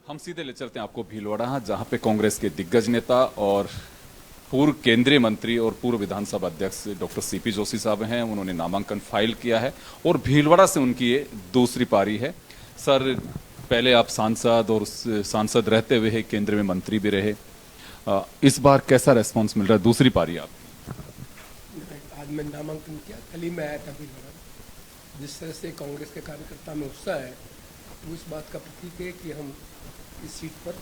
हम सीधे ले चलते हैं आपको भीलवाड़ा, जहां पे कांग्रेस के दिग्गज नेता और पूर्व केंद्रीय मंत्री और पूर्व विधानसभा अध्यक्ष डॉक्टर सीपी जोशी साहब हैं। उन्होंने नामांकन फाइल किया है और भीलवाड़ा से उनकी ये दूसरी पारी है। सर, पहले आप सांसद और सांसद रहते हुए केंद्र में मंत्री भी रहे। इस बार कैसा रेस्पॉन्स मिल रहा है, दूसरी पारी आप? आज मैं नामांकन किया, कल ही मैं आया था भीलवाड़ा। जिस तरह से कांग्रेस के कार्यकर्ता में उत्साह है, वो इस बात का प्रतीक है कि हम इस सीट पर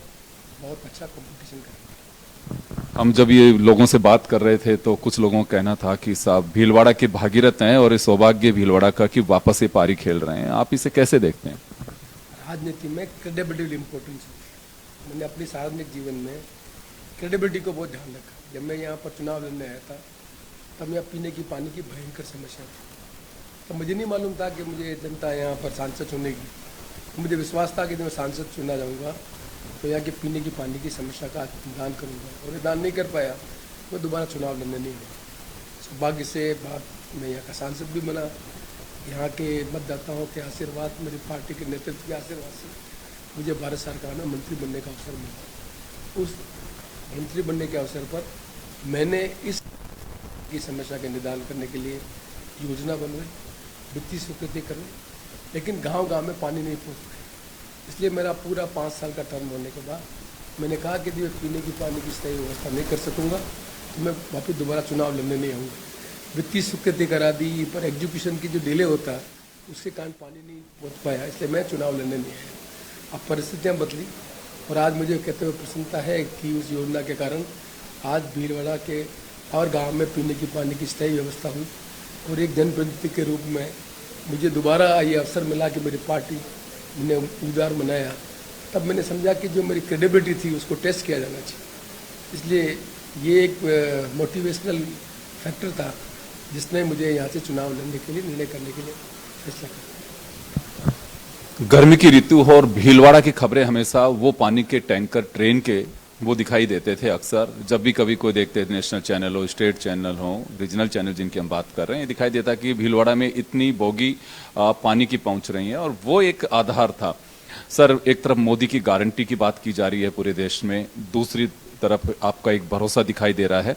बहुत अच्छा कंपटीशन करेंगे। हम जब ये लोगों से बात कर रहे थे तो कुछ लोगों का कहना था कि साहब भीलवाड़ा के भागीरथ हैं और ये सौभाग्य भीलवाड़ा का कि वापस ये पारी खेल रहे हैं। आप इसे कैसे देखते हैं? राजनीति में क्रेडिबिलिटी इम्पोर्टेंस है। मैंने अपने सार्वजनिक जीवन में क्रेडिबिलिटी को बहुत ध्यान रखा। जब मैं यहाँ पर चुनाव लड़ने आया था, तब यहाँ पीने की पानी की भयंकर समस्या थी। तो मुझे नहीं मालूम था कि मुझे जनता यहाँ पर सांसद चुनेगी। मुझे विश्वास था कि जब मैं सांसद चुना जाऊँगा तो यहाँ के पीने की पानी की समस्या का निदान करूँगा, और निदान नहीं कर पाया मैं दोबारा चुनाव लड़ने नहीं गया। सौभाग्य से बात मैं यहाँ का सांसद भी बना। यहाँ के मतदाताओं के आशीर्वाद, मेरी पार्टी के नेतृत्व के आशीर्वाद से मुझे भारत सरकार में मंत्री बनने का अवसर मिला। उस मंत्री बनने के अवसर पर मैंने इस की समस्या के निदान करने के लिए योजना बनवाई, वित्तीय स्वीकृति करवाई, लेकिन गांव-गांव में पानी नहीं पहुँच पाई। इसलिए मेरा पूरा 5 साल का टर्म होने के बाद मैंने कहा कि यदि मैं पीने की पानी की स्थायी व्यवस्था नहीं कर सकूँगा तो मैं वापस दोबारा चुनाव लड़ने नहीं आऊँगा। वित्तीय स्वीकृति करा दी, पर एग्जीक्यूशन की जो डिले होता है उसके कारण पानी नहीं पहुँच पाया, इसलिए मैं चुनाव लड़ने नहीं आया। अब परिस्थितियाँ बदली और आज मुझे कहते हुए प्रसन्नता है कि उस योजना के कारण आज भीलवाड़ा के और गाँव में पीने की पानी की स्थायी व्यवस्था हुई, और एक जनप्रतिनिधि के रूप में मुझे दोबारा ये अवसर मिला कि मेरी पार्टी ने उम्मीदवार बनाया। तब मैंने समझा कि जो मेरी क्रेडिबिलिटी थी उसको टेस्ट किया जाना चाहिए। इसलिए ये एक मोटिवेशनल फैक्टर था जिसने मुझे यहाँ से चुनाव लड़ने के लिए, निर्णय करने के लिए फैसला किया। गर्मी की ऋतु हो और भीलवाड़ा की खबरें हमेशा वो पानी के टैंकर ट्रेन के वो दिखाई देते थे अक्सर। जब भी कभी कोई देखते थे, नेशनल चैनल हो, स्टेट चैनल हो, रीजनल चैनल जिनकी हम बात कर रहे हैं, ये दिखाई देता कि भीलवाड़ा में इतनी बोगी पानी की पहुंच रही है और वो एक आधार था। सर, एक तरफ मोदी की गारंटी की बात की जा रही है पूरे देश में, दूसरी तरफ आपका एक भरोसा दिखाई दे रहा है,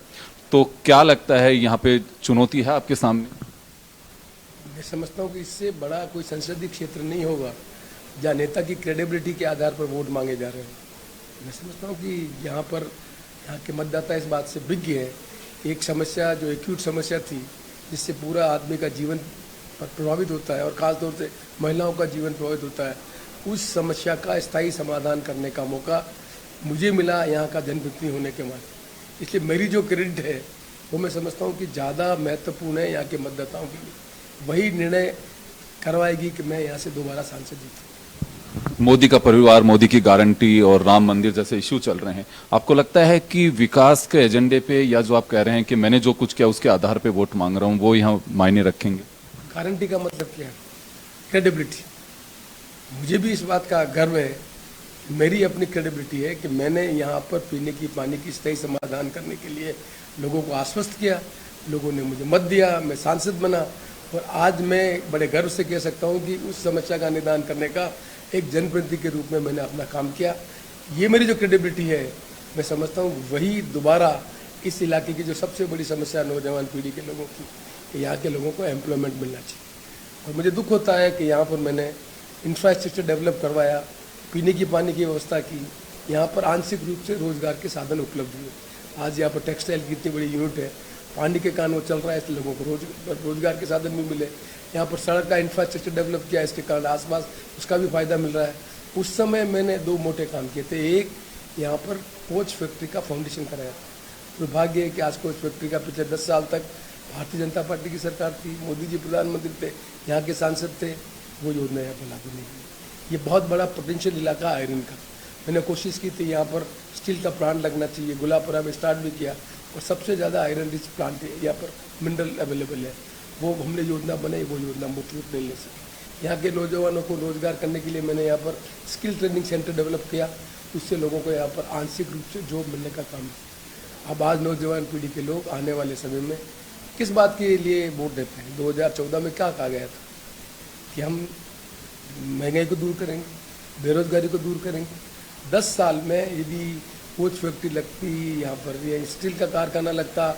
तो क्या लगता है यहाँ पे चुनौती है आपके सामने? मैं समझता हूँ कि इससे बड़ा कोई संसदीय क्षेत्र नहीं होगा जहाँ नेता की क्रेडिबिलिटी के आधार पर वोट मांगे जा रहे हैं। मैं समझता हूँ कि यहाँ के मतदाता इस बात से विज्ञ हैं। एक समस्या जो एक्यूट समस्या थी, जिससे पूरा आदमी का जीवन प्रभावित होता है और ख़ासतौर से महिलाओं का जीवन प्रभावित होता है, उस समस्या का स्थायी समाधान करने का मौका मुझे मिला यहाँ का जनप्रतिनिधि होने के बाद। इसलिए मेरी जो क्रेडिट है वो मैं समझता हूँ कि ज़्यादा महत्वपूर्ण है यहाँ के मतदाताओं के लिए। वही निर्णय करवाएगी कि मैं यहाँ से दोबारा सांसद जीतूँ। मोदी का परिवार, मोदी की गारंटी और राम मंदिर जैसे इश्यू चल रहे हैं, आपको लगता है कि विकास के एजेंडे पे, या जो आप कह रहे हैं कि मैंने जो कुछ किया उसके आधार पे वोट मांग रहा हूं, वो यहाँ मायने रखेंगे? गारंटी का मतलब क्या है? क्रेडिबिलिटी। मुझे भी इस बात का गर्व है, मेरी अपनी क्रेडिबिलिटी है कि मैंने यहाँ पर पीने की पानी की स्थायी समाधान करने के लिए लोगों को आश्वस्त किया, लोगों ने मुझे मत दिया, मैं सांसद बना, और आज मैं बड़े गर्व से कह सकता हूँ कि उस समस्या का निदान करने का एक जनप्रतिनिधि के रूप में मैंने अपना काम किया। ये मेरी जो क्रेडिबिलिटी है, मैं समझता हूँ वही दोबारा इस इलाके की जो सबसे बड़ी समस्या नौजवान पीढ़ी के लोगों की, कि यहाँ के लोगों को एम्प्लॉयमेंट मिलना चाहिए। और मुझे दुख होता है कि यहाँ पर मैंने इंफ्रास्ट्रक्चर डेवलप करवाया, पीने की पानी की व्यवस्था की, यहाँ पर आंशिक रूप से रोजगार के साधन उपलब्ध हुए। आज यहाँ पर टेक्सटाइल की इतनी बड़ी यूनिट है, पानी के कारण वो चल रहा है, इसलिए लोगों को रोजगार के साधन भी मिले। यहाँ पर सड़क का इंफ्रास्ट्रक्चर डेवलप किया, इसके कारण आसपास उसका भी फायदा मिल रहा है। उस समय मैंने 2 मोटे काम किए थे। एक, यहाँ पर कोच फैक्ट्री का फाउंडेशन कराया। दुर्भाग्य है कि आज कोच फैक्ट्री का पिछले 10 साल तक भारतीय जनता पार्टी की सरकार थी, मोदी जी प्रधानमंत्री थे, यहाँ के सांसद थे, वो योजना यहाँ पर लागू नहीं हुई। ये बहुत बड़ा पोटेंशियल इलाका आयरन का। मैंने कोशिश की थी यहाँ पर स्टील का प्लांट लगना चाहिए, गुलापुरा में स्टार्ट भी किया, और सबसे ज़्यादा आयरन रिच प्लांट है यहाँ पर, मिनरल अवेलेबल है। वो हमने योजना बनाई, वो योजना मुफ्त रूप नहीं ले सकी। यहाँ के नौजवानों को रोजगार करने के लिए मैंने यहाँ पर स्किल ट्रेनिंग सेंटर डेवलप किया, उससे लोगों को यहाँ पर आंशिक रूप से जॉब मिलने का काम है। अब आज नौजवान पीढ़ी के लोग आने वाले समय में किस बात के लिए वोट देते हैं? 2014 में क्या कहा गया था कि हम महंगाई को दूर करेंगे, बेरोजगारी को दूर करेंगे, 10 साल में यदि कोच फैक्ट्री लगती यहाँ पर या स्टील का कारखाना लगता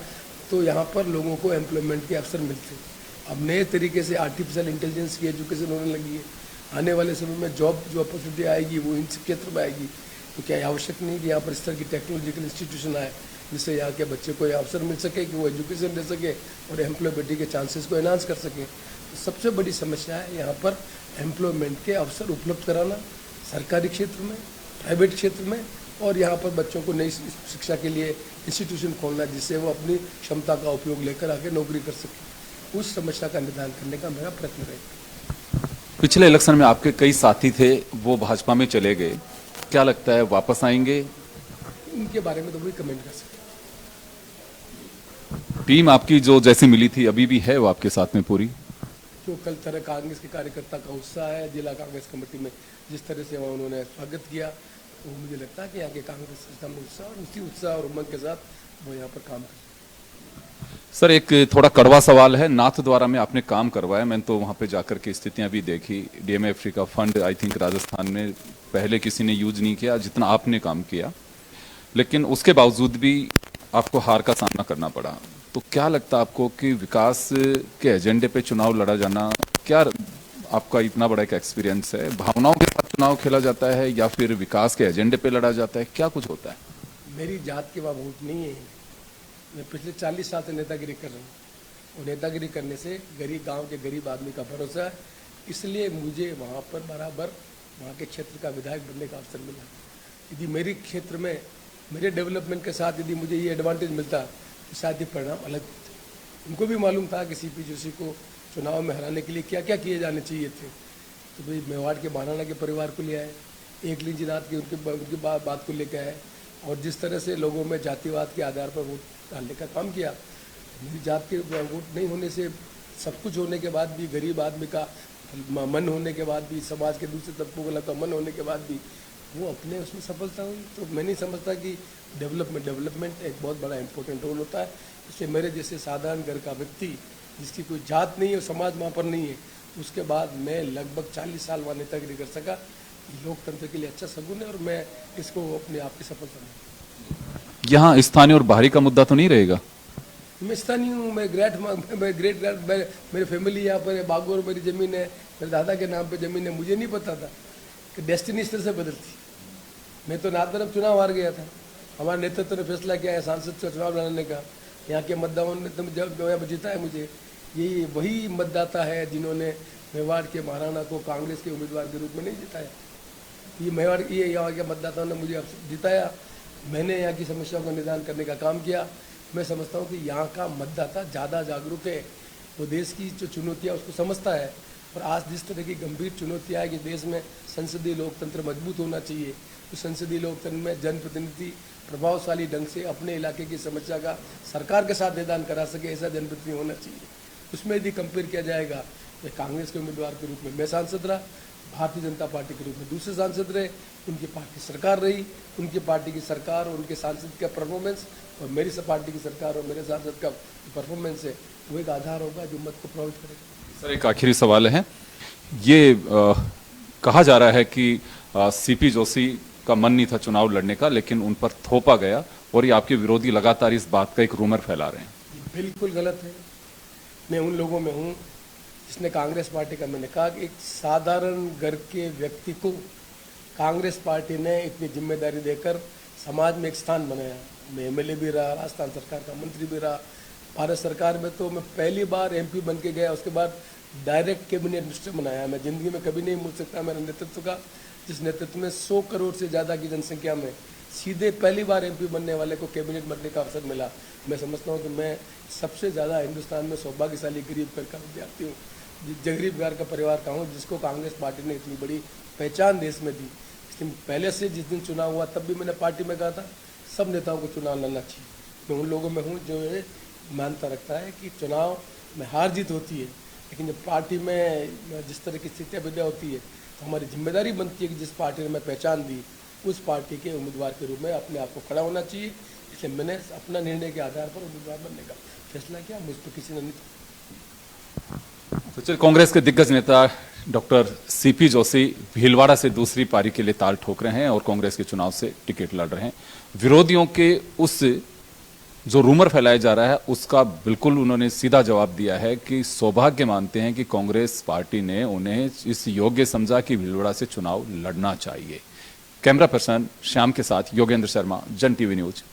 तो यहाँ पर लोगों को एम्प्लॉयमेंट के अवसर मिलते। अब नए तरीके से आर्टिफिशियल इंटेलिजेंस की एजुकेशन होने लगी है। आने वाले समय में जॉब जो अपॉर्चुनिटी आएगी वो इन क्षेत्र में आएगी। तो क्या आवश्यक नहीं कि यहाँ पर इस तरह की टेक्नोलॉजिकल इंस्टीट्यूशन आए जिससे यहाँ के बच्चे को ये अवसर मिल सके कि वो एजुकेशन ले सके और एम्प्लॉयबिलिटी के चांसेस को एनहांस कर सके। तो सबसे बड़ी समस्या है यहाँ पर एम्प्लॉयमेंट के अवसर उपलब्ध कराना सरकारी क्षेत्र में, प्राइवेट क्षेत्र में, और यहाँ पर बच्चों को नई शिक्षा के लिए इंस्टीट्यूशन खोलना जिससे वो अपनी क्षमता का उपयोग लेकर आगे नौकरी कर सके। उस समस्या का निदान करने का मेरा प्रयत्न रहेगा। पिछले इलेक्शन में आपके कई साथी थे, वो भाजपा में चले गए, क्या लगता है वापस आएंगे? इनके बारे में तो वही कमेंट कर सकते। टीम आपकी जो जैसी मिली थी अभी भी है वो आपके साथ में पूरी? जो कल तरह कांग्रेस के कार्यकर्ता का उत्साह है, जिला कांग्रेस कमेटी में जिस तरह से वहाँ उन्होंने स्वागत किया, तो मुझे लगता है कि यहाँ के कांग्रेस सिस्टम में उत्साह और उसी उत्साह और उमंग के साथ वो यहाँ पर काम कर। सर एक थोड़ा कड़वा सवाल है, नाथ द्वारा में आपने काम करवाया, मैंने तो वहां पे जाकर के स्थितियां भी देखी। डीएमएफ का फंड आई थिंक राजस्थान में पहले किसी ने यूज नहीं किया जितना आपने काम किया, लेकिन उसके बावजूद भी आपको हार का सामना करना पड़ा। तो क्या लगता है आपको कि विकास के एजेंडे पे चुनाव लड़ा जाना, क्या आपका इतना बड़ा एक एक्सपीरियंस है, भावनाओं के साथ चुनाव खेला जाता है या फिर विकास के एजेंडे पे लड़ा जाता है, क्या कुछ होता है? मेरी जात के वहाँ वोट नहीं है। मैं पिछले 40 साल से नेतागिरी कर रहा हूँ और नेतागिरी करने से गरीब गांव के गरीब आदमी का भरोसा है, इसलिए मुझे वहाँ पर बराबर वहाँ के क्षेत्र का विधायक बनने का अवसर मिला। यदि मेरे क्षेत्र में मेरे डेवलपमेंट के साथ यदि मुझे ये एडवांटेज मिलता तो शायद ये परिणाम अलग होते। उनको भी मालूम था कि सीपी जोशी को चुनाव में हराने के लिए क्या क्या किए जाने चाहिए थे। तो भाई मेवाड़ के महाराणा के परिवार को ले आए, एकलिंग नाथ की उनकी बात को लेकर आए, और जिस तरह से लोगों में जातिवाद के आधार पर वोट डालने का काम किया। मेरी जात के वोट नहीं होने से, सब कुछ होने के बाद भी, गरीब आदमी का मन होने के बाद भी, समाज के दूसरे तबकों का मन होने के बाद भी वो अपने उसमें सफलता हुई। तो मैं नहीं समझता कि डेवलपमेंट एक बहुत बड़ा इंपॉर्टेंट रोल होता है। इसलिए मेरे जैसे साधारण घर का व्यक्ति जिसकी कोई जात नहीं है और समाज वहाँ पर नहीं है, उसके बाद मैं लगभग 40 साल वहाँ नेतागिरी कर सका, लोकतंत्र के लिए अच्छा सगुन है और मैं इसको अपने आप की सफलता मानता हूँ। यहाँ स्थानीय और बाहरी का मुद्दा तो नहीं रहेगा? मैं स्थानीय हूँ, मैं मेरी फैमिली यहाँ पर है, बागोर मेरी ज़मीन है, मेरे दादा के नाम पे ज़मीन है। मुझे नहीं पता था कि डेस्टिनी इस तरह से बदलती। मैं तो नादरम चुनाव हार गया था, हमारे नेतृत्व ने फैसला किया है सांसद से चुनाव लड़ने का। यहाँ के मतदाताओं ने जब जीता है मुझे, ये वही मतदाता है जिन्होंने मेवाड़ के महाराणा को कांग्रेस के उम्मीदवार के रूप में नहीं जिताया। ये यहाँ के मतदाताओं ने मुझे जिताया। मैंने यहाँ की समस्याओं का निदान करने का काम किया। मैं समझता हूँ कि यहाँ का मतदाता ज़्यादा जागरूक है, वो देश की जो चुनौतियाँ उसको समझता है। और आज जिस तरह की गंभीर चुनौतियाँ है कि देश में संसदीय लोकतंत्र मजबूत होना चाहिए, तो संसदीय लोकतंत्र में जनप्रतिनिधि प्रभावशाली ढंग से अपने इलाके की समस्या का सरकार के साथ निदान करा सके, ऐसा जनप्रतिनिधि होना चाहिए। उसमें यदि कंपेयर किया जाएगा तो कांग्रेस के उम्मीदवार के रूप में मैं सांसद रहा, भारतीय जनता पार्टी के रूप में दूसरे सांसद रहे, उनकी पार्टी सरकार रही, उनकी पार्टी की सरकार और उनके सांसद का परफॉर्मेंस और मेरी पार्टी की सरकार और मेरे सांसद का परफॉर्मेंस है, वो एक आधार होगा जो मत को प्रभावित करेगा। सर एक आखिरी सवाल है, ये कहा जा रहा है कि सीपी जोशी का मन नहीं था चुनाव लड़ने का, लेकिन उन पर थोपा गया और ये आपके विरोधी लगातार इस बात का एक रूमर फैला रहे हैं। बिल्कुल गलत है। मैं उन लोगों में हूँ जिसने कांग्रेस पार्टी का, मैंने कहा कि एक साधारण घर के व्यक्ति को कांग्रेस पार्टी ने इतनी जिम्मेदारी देकर समाज में एक स्थान बनाया। मैं एमएलए भी रहा, राजस्थान सरकार का मंत्री भी रहा, भारत सरकार में तो मैं पहली बार एमपी बन के गया, उसके बाद डायरेक्ट कैबिनेट मिनिस्टर बनाया। मैं जिंदगी में कभी नहीं भूल सकता मेरे नेतृत्व का, जिस नेतृत्व में 100 करोड़ से ज़्यादा की जनसंख्या में सीधे पहली बार एमपी बनने वाले को कैबिनेट बनने का अवसर मिला। मैं समझता हूँ कि मैं सबसे ज़्यादा हिंदुस्तान में सौभाग्यशाली गरीब घर का विद्यार्थी हूँ, गरीब घर का परिवार का हूँ, जिसको कांग्रेस पार्टी ने इतनी बड़ी पहचान देश में दी। इसलिए पहले से जिस दिन चुनाव हुआ तब भी मैंने पार्टी में कहा था सब नेताओं को चुनाव लड़ना चाहिए। मैं उन लोगों में हूँ जो ये मानता रखता है कि चुनाव में हार जीत होती है, लेकिन जब पार्टी में जिस तरह की स्थितियाँ पैदा होती है तो हमारी जिम्मेदारी बनती है कि जिस पार्टी ने मैं पहचान दी उस पार्टी के उम्मीदवार के रूप में अपने आप को खड़ा होना चाहिए। इसलिए मैंने अपना निर्णय के आधार पर उम्मीदवार बनने का फैसला किया, मुझ पर किसी ने नहीं। तो चलिए, कांग्रेस के दिग्गज नेता डॉक्टर सीपी जोशी भीलवाड़ा से दूसरी पारी के लिए ताल ठोक रहे हैं और कांग्रेस के चुनाव से टिकट लड़ रहे हैं। विरोधियों के उस जो रूमर फैलाया जा रहा है उसका बिल्कुल उन्होंने सीधा जवाब दिया है कि सौभाग्य मानते हैं कि कांग्रेस पार्टी ने उन्हें इस योग्य समझा कि भीलवाड़ा से चुनाव लड़ना चाहिए। कैमरा पर्सन श्याम के साथ योगेंद्र शर्मा, जन टीवी न्यूज।